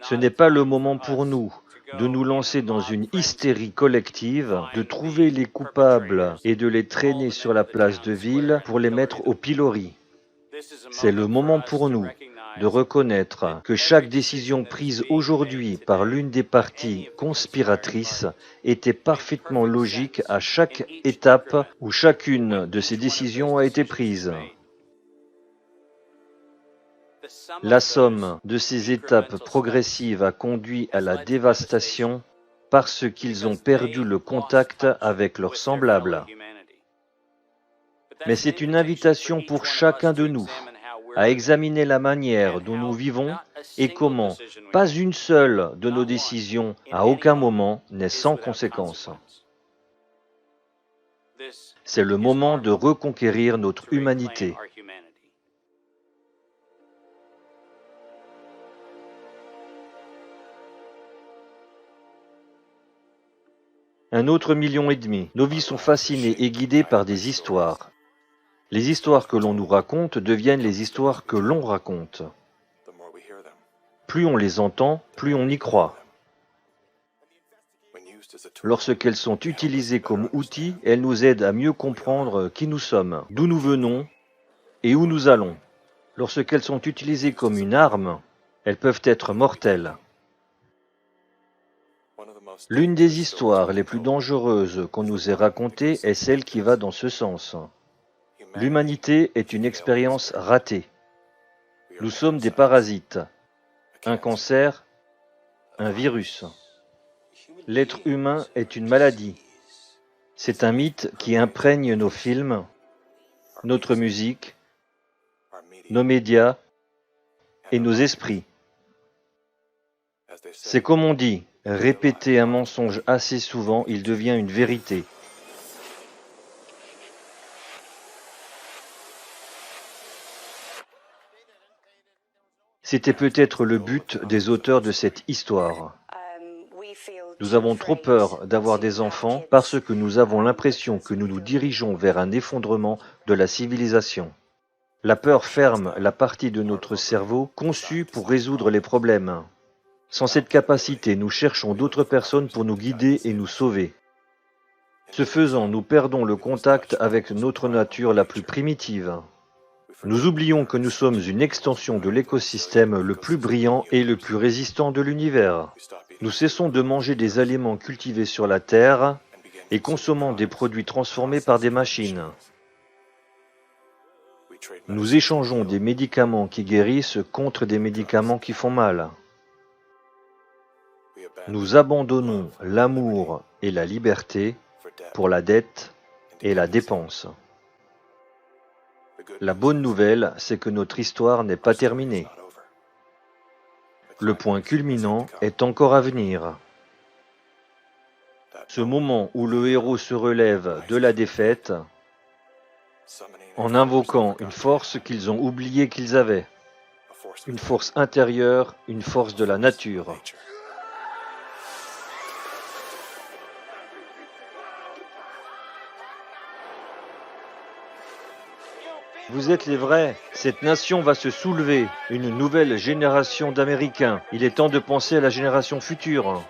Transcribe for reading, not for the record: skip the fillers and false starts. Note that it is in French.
Ce n'est pas le moment pour nous de nous lancer dans une hystérie collective, de trouver les coupables et de les traîner sur la place de ville pour les mettre au pilori. C'est le moment pour nous de reconnaître que chaque décision prise aujourd'hui par l'une des parties conspiratrices était parfaitement logique à chaque étape où chacune de ces décisions a été prise. La somme de ces étapes progressives a conduit à la dévastation parce qu'ils ont perdu le contact avec leurs semblables. Mais c'est une invitation pour chacun de nous à examiner la manière dont nous vivons et comment pas une seule de nos décisions à aucun moment n'est sans conséquence. C'est le moment de reconquérir notre humanité. Un autre million et demi. Nos vies sont fascinées et guidées par des histoires. Les histoires que l'on nous raconte deviennent les histoires que l'on raconte. Plus on les entend, plus on y croit. Lorsqu'elles sont utilisées comme outils, elles nous aident à mieux comprendre qui nous sommes, d'où nous venons et où nous allons. Lorsqu'elles sont utilisées comme une arme, elles peuvent être mortelles. L'une des histoires les plus dangereuses qu'on nous ait racontées est celle qui va dans ce sens. L'humanité est une expérience ratée. Nous sommes des parasites, un cancer, un virus. L'être humain est une maladie. C'est un mythe qui imprègne nos films, notre musique, nos médias et nos esprits. C'est comme on dit, répéter un mensonge assez souvent, il devient une vérité. C'était peut-être le but des auteurs de cette histoire. Nous avons trop peur d'avoir des enfants parce que nous avons l'impression que nous nous dirigeons vers un effondrement de la civilisation. La peur ferme la partie de notre cerveau conçue pour résoudre les problèmes. Sans cette capacité, nous cherchons d'autres personnes pour nous guider et nous sauver. Ce faisant, nous perdons le contact avec notre nature la plus primitive. Nous oublions que nous sommes une extension de l'écosystème le plus brillant et le plus résistant de l'univers. Nous cessons de manger des aliments cultivés sur la terre et consommons des produits transformés par des machines. Nous échangeons des médicaments qui guérissent contre des médicaments qui font mal. Nous abandonnons l'amour et la liberté pour la dette et la dépense. La bonne nouvelle, c'est que notre histoire n'est pas terminée. Le point culminant est encore à venir. Ce moment où le héros se relève de la défaite en invoquant une force qu'ils ont oublié qu'ils avaient, une force intérieure, une force de la nature. Vous êtes les vrais. Cette nation va se soulever. Une nouvelle génération d'Américains. Il est temps de penser à la génération future.